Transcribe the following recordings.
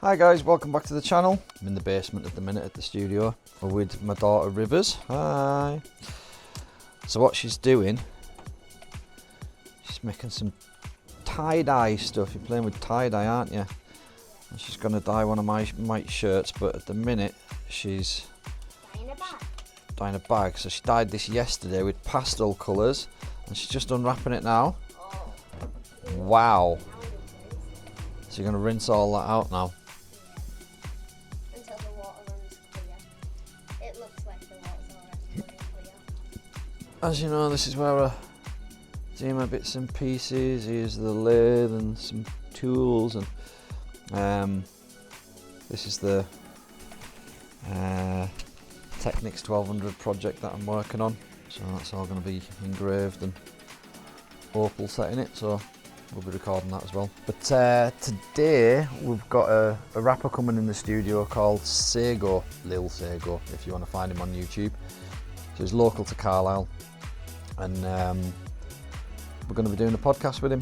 Hi guys, welcome back to the channel. I'm in the basement at the minute at the studio with my daughter Rivers. Hi. So what she's doing, she's making some tie-dye stuff. You're playing with tie-dye, aren't you? And she's going to dye one of my shirts, but at the minute she's dyeing a bag. So she dyed this yesterday with pastel colours and she's just unwrapping it now. Wow. So you're going to rinse all that out now. Until the water runs clear. It looks like the water's already running clear. As you know, this is where I do my bits and pieces. Here's the lathe and some tools, and this is the Technics 1200 project that I'm working on. So that's all going to be engraved and opal set in it, so we'll be recording that as well. But today we've got a rapper coming in the studio called Sago, Lil Sago, if you want to find him on YouTube. So he's local to Carlisle, and we're going to be doing a podcast with him.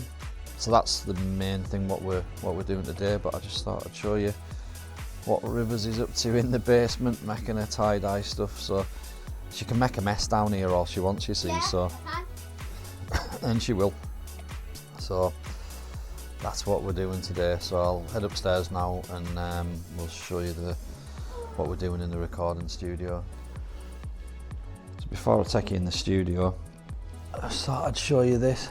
So that's the main thing what we're doing today. But I just thought I'd show you what Rivers is up to in the basement, making her tie-dye stuff. So she can make a mess down here all she wants, you see. Yeah, so and she will. So that's what we're doing today. So I'll head upstairs now and we'll show you what we're doing in the recording studio. So before I take you in the studio, I thought I'd show you this.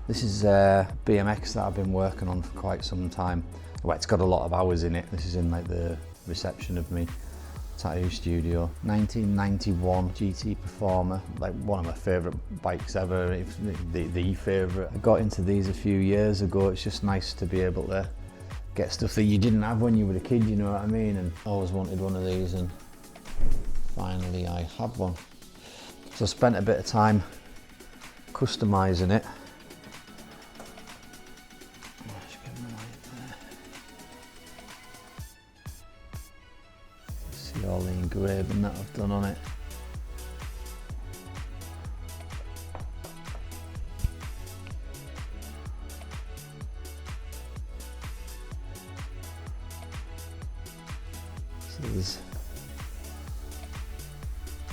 This is BMX that I've been working on for quite some time. Well, it's got a lot of hours in it. This is in like the reception of me tattoo studio. 1991 GT Performer, like one of my favourite bikes ever, the favourite. I got into these a few years ago. It's just nice to be able to get stuff that you didn't have when you were a kid, you know what I mean? And I always wanted one of these, and finally I have one. So I spent a bit of time customising it. See all the engraving that I've done on it. So there's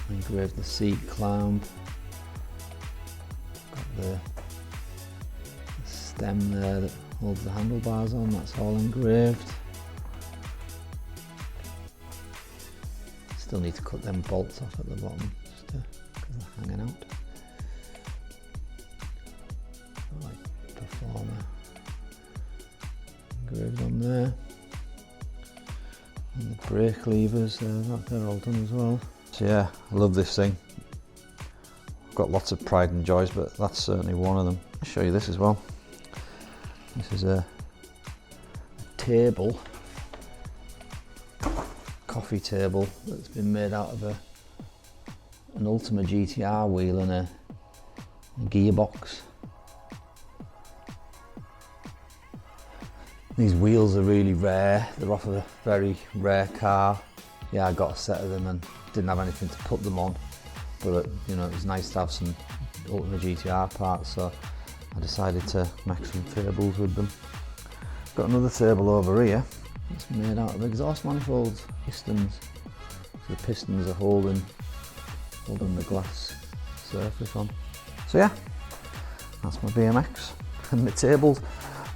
engraved the seat clamp, got the stem there that holds the handlebars on, that's all engraved. Still need to cut them bolts off at the bottom just because they're hanging out. Like Performer engraved on there. And the brake levers, they're all done as well. So yeah, I love this thing. I've got lots of pride and joys, but that's certainly one of them. I'll show you this as well. This is a table, coffee table, that's been made out of an Ultima GTR wheel and a gearbox. These wheels are really rare. They're off of a very rare car. Yeah, I got a set of them and didn't have anything to put them on, but you know, it was nice to have some Ultima GTR parts, so I decided to make some tables with them. Got another table over here. It's made out of exhaust manifolds, pistons. So the pistons are holding the glass surface on. So yeah, that's my BMX and my tables,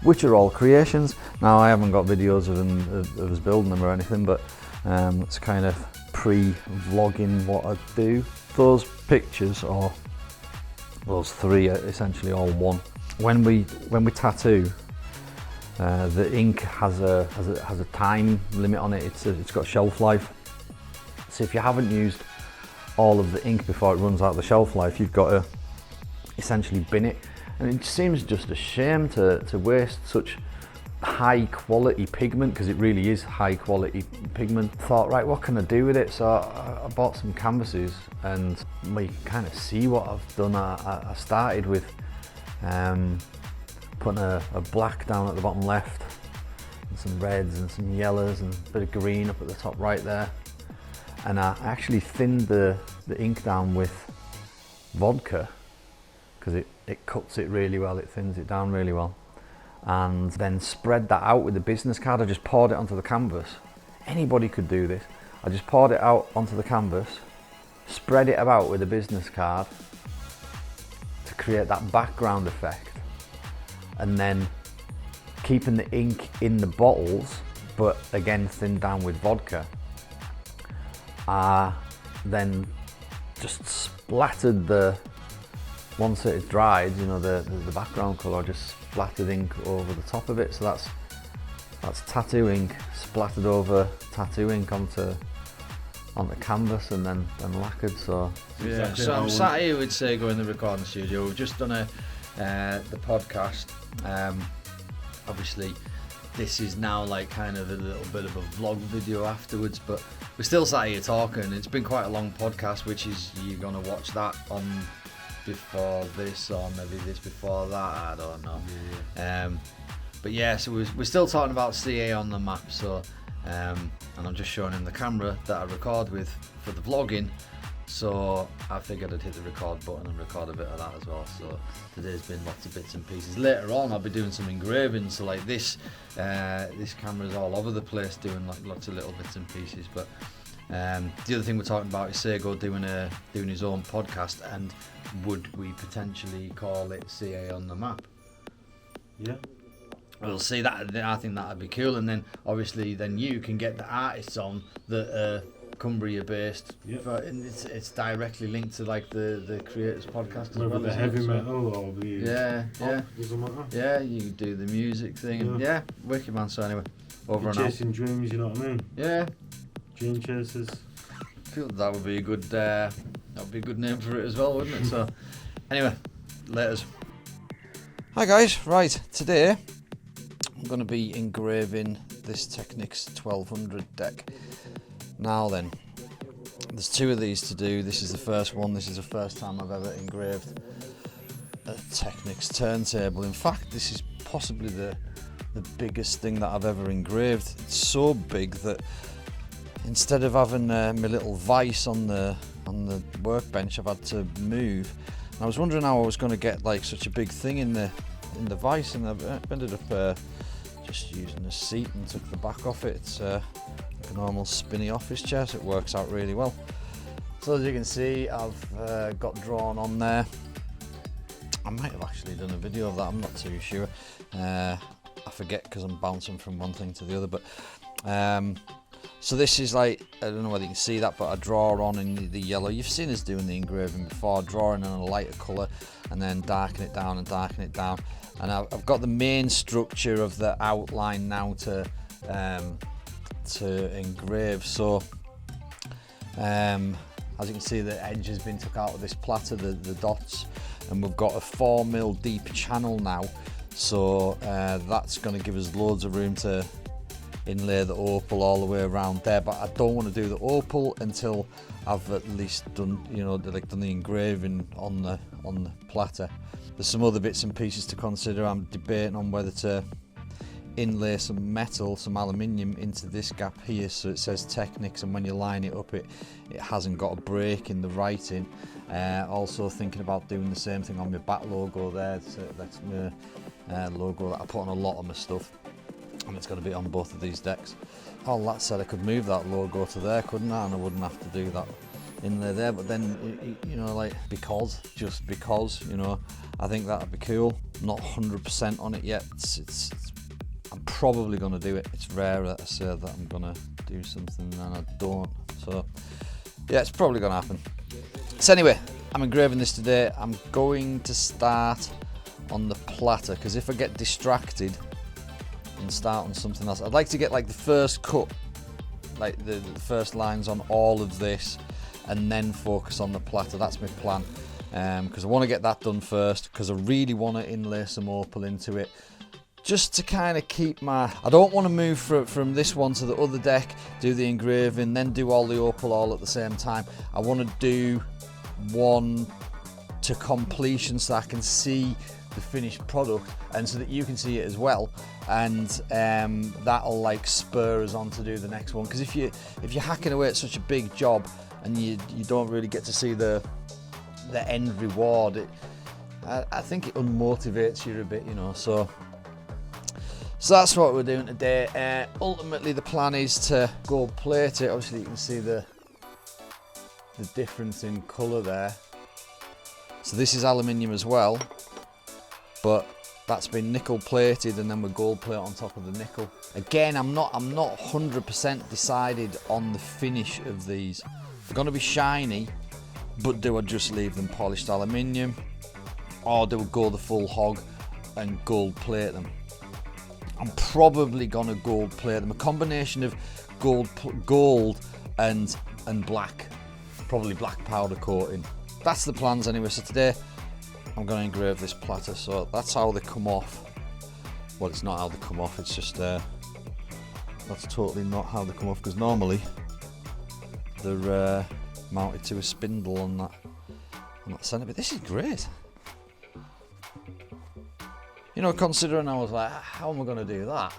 which are all creations. Now I haven't got videos of us building them or anything, but it's kind of pre-vlogging what I do. Those pictures, or those three, are essentially all one. When we tattoo, the ink has a time limit on it. It's got shelf life. So if you haven't used all of the ink before it runs out of the shelf life, you've got to essentially bin it. And it seems just a shame to waste such high quality pigment, because it really is high quality pigment. Thought, right, what can I do with it? So I bought some canvases, and you can kind of see what I've done. I started with putting a black down at the bottom left, and some reds and some yellows and a bit of green up at the top right there. And I actually thinned the ink down with vodka, because it cuts it really well, it thins it down really well. and then spread that out with the business card. I just poured it onto the canvas. Anybody could do this. I just poured it out onto the canvas, spread it about with a business card to create that background effect, and then keeping the ink in the bottles, but again thinned down with vodka. Then just splattered once it had dried, you know, the background colour, just splattered ink over the top of it. So that's tattoo ink splattered over tattoo ink onto canvas and then lacquered. So yeah. So I'm sat here with Sego in the recording studio. We've just done the podcast. Obviously, this is now like kind of a little bit of a vlog video afterwards, but we're still sat here talking. It's been quite a long podcast, which is you're gonna watch that on before this or maybe this before that. I don't know. Yeah. But yeah, so we're still talking about CA on the map. So and I'm just showing him the camera that I record with for the vlogging. So I figured I'd hit the record button and record a bit of that as well. So today's been lots of bits and pieces. Later on I'll be doing some engraving, so like this camera's all over the place doing like lots of little bits and pieces. But the other thing we're talking about is Sego doing his own podcast, and would we potentially call it CA on the map? Yeah. We'll see that. I think that'd be cool, and then obviously then you can get the artists on that Cumbria based. Yep. And it's directly linked to like the Cre8ors Podcast as Whether well. the heavy metal or the pop, doesn't matter. Yeah, you do the music thing, and yeah, wicked man. So anyway, over and out. Chasing dreams, you know what I mean? Yeah, Dream chasers. I feel that would be a good name for it as well, wouldn't it? So anyway, laters. hi guys, right, today I'm going to be engraving this Technics 1200 deck. Now then, there's two of these to do. This is the first one. This is the first time I've ever engraved a Technics turntable. In fact, this is possibly the biggest thing that I've ever engraved. It's so big that instead of having my little vise on the workbench, I've had to move. And I was wondering how I was going to get like such a big thing in the vise, and I ended up just using a seat and took the back off it. It's like a normal spinny office chair, so it works out really well. So as you can see, I've got drawn on there. I might have actually done a video of that, I'm not too sure. I forget because I'm bouncing from one thing to the other. But so this is like, I don't know whether you can see that, but I draw on in the yellow. You've seen us doing the engraving before, drawing in a lighter colour and then darken it down and darken it down. And I've got the main structure of the outline now to engrave. So as you can see, the edge has been took out of this platter, the dots, and we've got a 4mm deep channel now. So that's going to give us loads of room to inlay the opal all the way around there. But I don't want to do the opal until I've at least done, you know, done the engraving on the platter. There's some other bits and pieces to consider. I'm debating on whether to inlay some metal, some aluminium into this gap here, so it says Technics, and when you line it up, it hasn't got a break in the writing. Also thinking about doing the same thing on my back logo there. That's my logo that I put on a lot of my stuff, and it's going to be on both of these decks. All that said, I could move that logo to there, couldn't I? And I wouldn't have to do that inlay there. But then, you know, like just because, you know, I think that'd be cool. Not 100% on it yet. I'm probably going to do it. It's rare that I say that I'm going to do something and I don't. So yeah, it's probably going to happen. So anyway, I'm engraving this today. I'm going to start on the platter, because if I get distracted and start on something else, I'd like to get like the first cut, like the first lines on all of this, and then focus on the platter. That's my plan, because I want to get that done first, because I really want to inlay some opal into it, just to kind of keep my... I don't want to move from this one to the other deck, do the engraving, then do all the opal all at the same time. I want to do one to completion so I can see the finished product, and so that you can see it as well, and that'll like spur us on to do the next one. Because if you're hacking away at such a big job and you don't really get to see the end reward, I think it unmotivates you a bit, you know. So So that's what we're doing today. Ultimately the plan is to gold plate it. Obviously you can see the difference in colour there. So this is aluminium as well, but that's been nickel plated and then we gold plate on top of the nickel. Again, I'm not 100% decided on the finish of these. They're going to be shiny, but do I just leave them polished aluminium, or do I go the full hog and gold plate them? I'm probably going to gold plate them. A combination of gold and black, probably black powder coating. That's the plans anyway. So today I'm going to engrave this platter. So that's how they come off. Well, it's not how they come off. It's just that's totally not how they come off, because normally they're mounted to a spindle on that centre. But this is great. You know, considering I was like, how am I going to do that?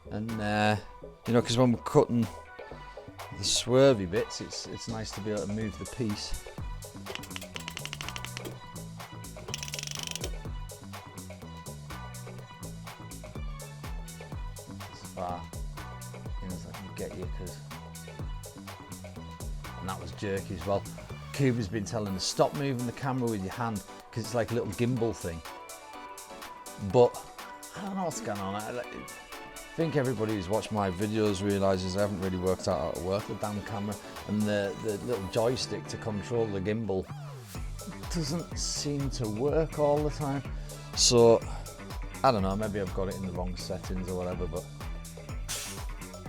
And you know, because when we're cutting the swervy bits, it's nice to be able to move the piece. As far as I can get you, and that was jerky as well. Cuba's been telling us, stop moving the camera with your hand, because it's like a little gimbal thing. But I don't know what's going on. I think everybody who's watched my videos realises I haven't really worked out how to work the damn camera, and the little joystick to control the gimbal doesn't seem to work all the time. So I don't know, maybe I've got it in the wrong settings or whatever, but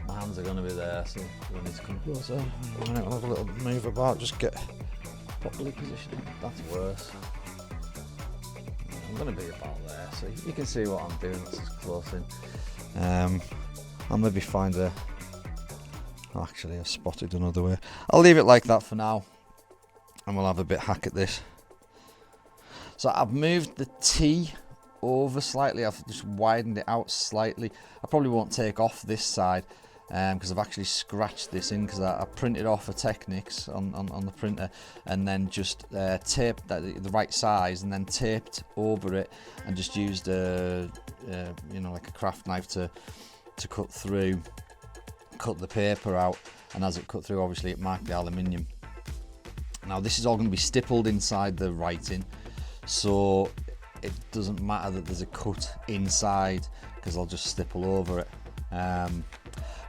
my hands are going to be there, so we need to come closer. I'll have a little move about, just get properly positioned. That's worse. I'm going to be about there, so you can see what I'm doing. That's as close in. I'll maybe find a... Oh, actually, I spotted another way. I'll leave it like that for now, and we'll have a bit hack at this. So I've moved the T over slightly. I've just widened it out slightly. I probably won't take off this side, because I've actually scratched this in, because I printed off a Technics on the printer, and then just taped that the right size, and then taped over it, and just used a you know, like a craft knife to cut through, cut the paper out, and as it cut through, obviously it marked the aluminium. Now this is all going to be stippled inside the writing, so it doesn't matter that there's a cut inside, because I'll just stipple over it.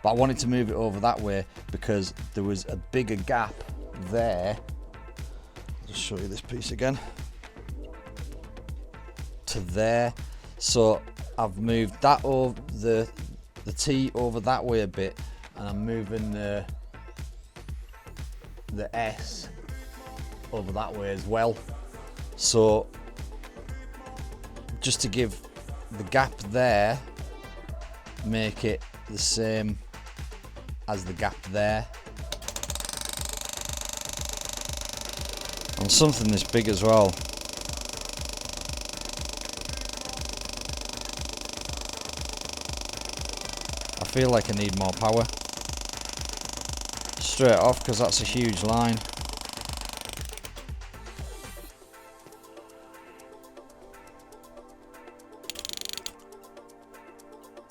But I wanted to move it over that way because there was a bigger gap there. I'll just show you this piece again. To there. So I've moved that over, the T over that way a bit, and I'm moving the S over that way as well. So just to give the gap there, make it the same as the gap there. On something this big as well. I feel like I need more power straight off, because that's a huge line.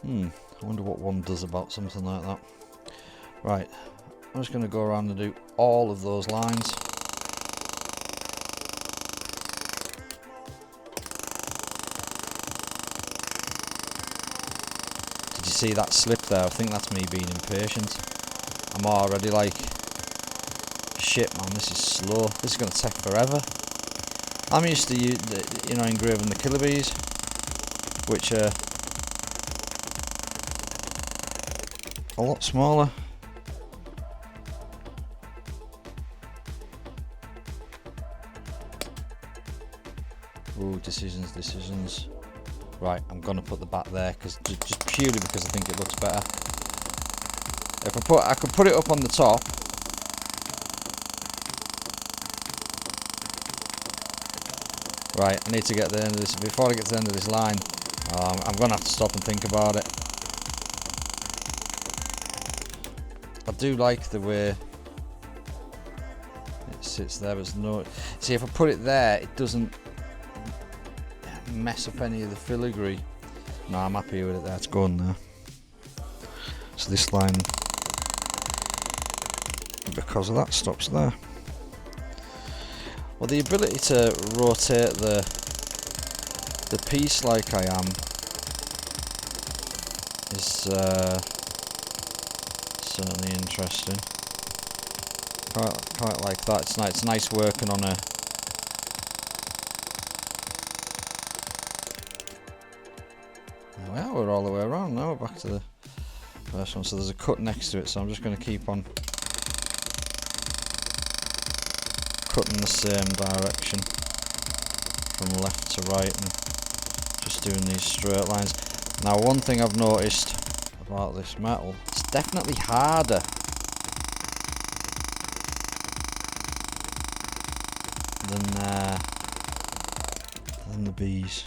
I wonder what one does about something like that. Right, I'm just going to go around and do all of those lines. Did you see that slip there? I think that's me being impatient. I'm already like, shit man, this is slow. This is going to take forever. I'm used to you know, engraving the killer bees, which are a lot smaller. Ooh, decisions. Right, I'm gonna put the back there, because just purely because I think it looks better. If I could put it up on the top. Right, I need to get to the end of this. Before I get to the end of this line, I'm gonna have to stop and think about it. I do like the way it sits there, but there's no... See, if I put it there, it doesn't mess up any of the filigree. No, I'm happy with it there, it's going there. So this line, because of that, stops there. Well, the ability to rotate the piece like I am is certainly interesting. Quite like that. It's nice working on a. Well, we're all the way around now. We're back to the first one. So there's a cut next to it. So I'm just going to keep on cutting the same direction from left to right and just doing these straight lines. Now, one thing I've noticed about this metal, it's definitely harder than the bees.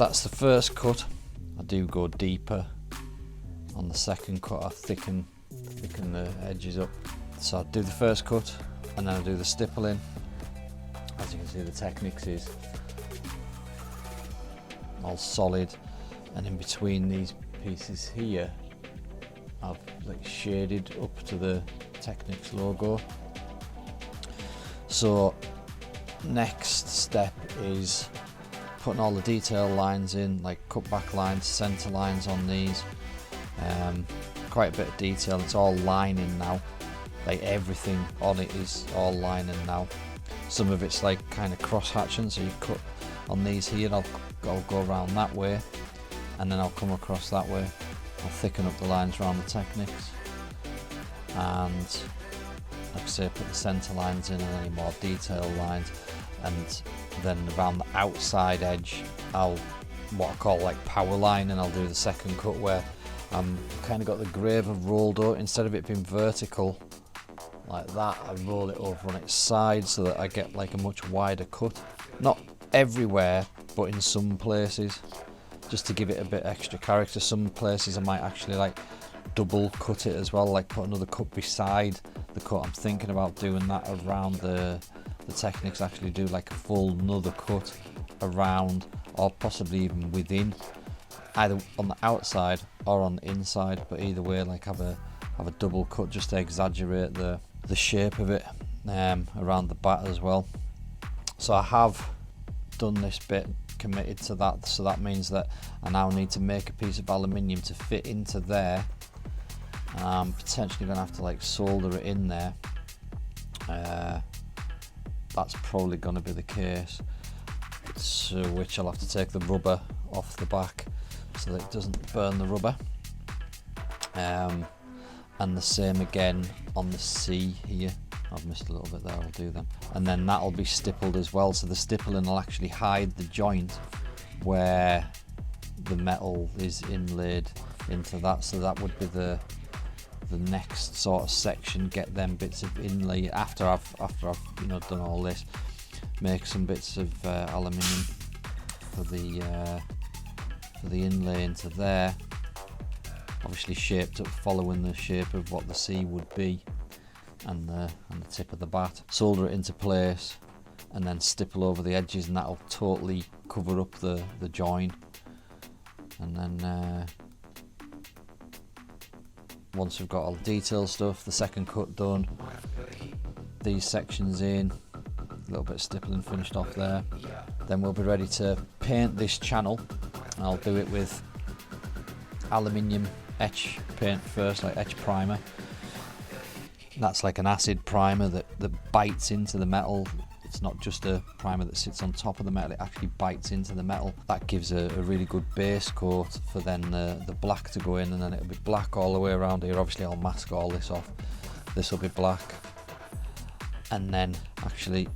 So that's the first cut. I do go deeper. On the second cut I thicken the edges up. So I do the first cut and then I do the stippling. As you can see, the Technics is all solid, and in between these pieces here I've like shaded up to the Technics logo. So next step is putting all the detail lines in, like cut back lines, center lines on these. Quite a bit of detail. It's all lining now, like everything on it is all lining now. Some of it's like kind of cross hatching, so you cut on these here, I'll go around that way and then I'll come across that way. I'll thicken up the lines around the Technics and, like I say, put the centre lines in and any more detailed lines, and then around the outside edge I'll what I call like power line, and I'll do the second cut where I'm kind of got the graver rolled out. Instead of it being vertical like that, I roll it over on its side so that I get like a much wider cut. Not everywhere, but in some places, just to give it a bit extra character. Some places I might actually like double cut it as well, like put another cut beside the cut. I'm thinking about doing that around the Technics, actually do like a full another cut around, or possibly even within, either on the outside or on the inside, but either way, like have a double cut just to exaggerate the shape of it around the back as well. So I have done this bit, committed to that, so that means that I now need to make a piece of aluminium to fit into there. I'm potentially going to have to like solder it in there. That's probably going to be the case, so which I'll have to take the rubber off the back so that it doesn't burn the rubber. And the same again on the C here. I've missed a little bit there, I'll do them. And then that'll be stippled as well, so the stippling will actually hide the joint where the metal is inlaid into that, so that would be the next sort of section. Get them bits of inlay after I've done all this. Make some bits of aluminium for the inlay into there. Obviously shaped up following the shape of what the C would be, and the tip of the bat. Solder it into place and then stipple over the edges, and that'll totally cover up the join. And then once we've got all the detail stuff, the second cut done, these sections in, a little bit of stippling finished off there, then we'll be ready to paint this channel. I'll do it with aluminium etch paint first, like etch primer. That's like an acid primer that bites into the metal. It's not just a primer that sits on top of the metal, it actually bites into the metal. That gives a really good base coat for then the black to go in, and then it'll be black all the way around here. Obviously I'll mask all this off. This will be black. And then actually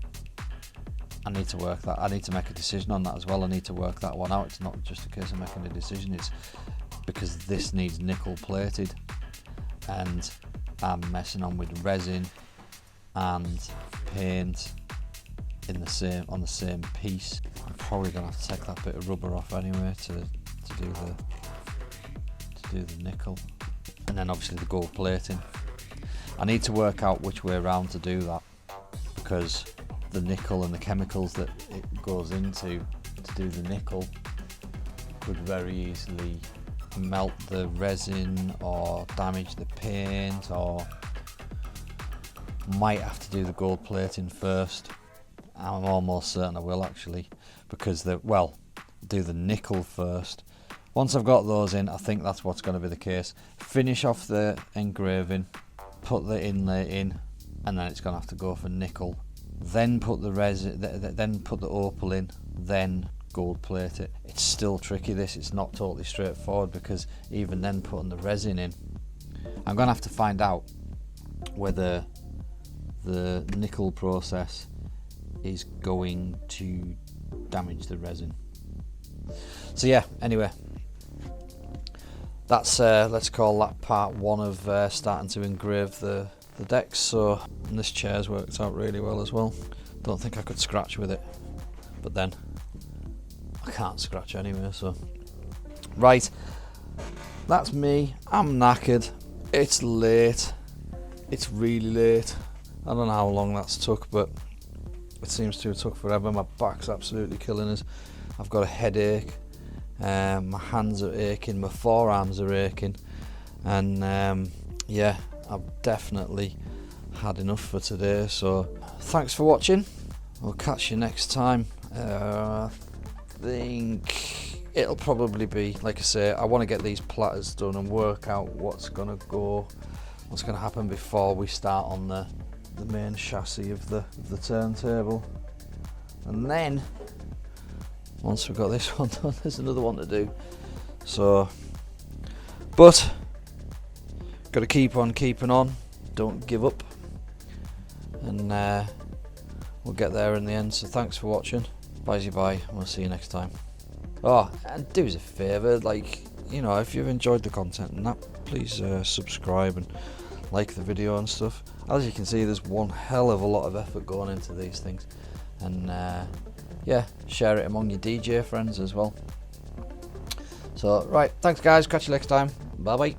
I need to work that. I need to make a decision on that as well. I need to work that one out. It's not just a case of making a decision, it's because this needs nickel plated, and I'm messing on with resin and paint on the same piece. I'm probably gonna have to take that bit of rubber off anyway to do the nickel, and then obviously the gold plating. I need to work out which way around to do that, because the nickel and the chemicals that it goes into to do the nickel could very easily melt the resin or damage the paint, or might have to do the gold plating first. I'm almost certain I will actually, because do the nickel first. Once I've got those in, I think that's what's going to be the case. Finish off the engraving, put the inlay in, and then it's going to have to go for nickel. Then put the resin, then put the opal in, then gold plate it. It's still tricky this, it's not totally straightforward, because even then putting the resin in, I'm going to have to find out whether the nickel process is going to damage the resin. So yeah, anyway, that's let's call that part one of starting to engrave the decks. So this chair's worked out really well as well. Don't think I could scratch with it, but then I can't scratch anyway, so. Right, that's me. I'm knackered. It's late. It's really late. I don't know how long that's took, but it seems to have took forever. My back's absolutely killing us. I've got a headache. My hands are aching. My forearms are aching. And yeah, I've definitely had enough for today. So thanks for watching. We'll catch you next time. I think it'll probably be, like I say, I want to get these platters done and work out what's going to happen before we start on the main chassis of the turntable. And then once we've got this one done, there's another one to do. So, but got to keep on keeping on. Don't give up, and we'll get there in the end. So thanks for watching. Bye. We'll see you next time. Oh, and do us a favour, like, you know, if you've enjoyed the content and that, please subscribe and like the video and stuff. As you can see, there's one hell of a lot of effort going into these things, and yeah, share it among your DJ friends as well. So right, thanks guys, catch you next time. Bye bye.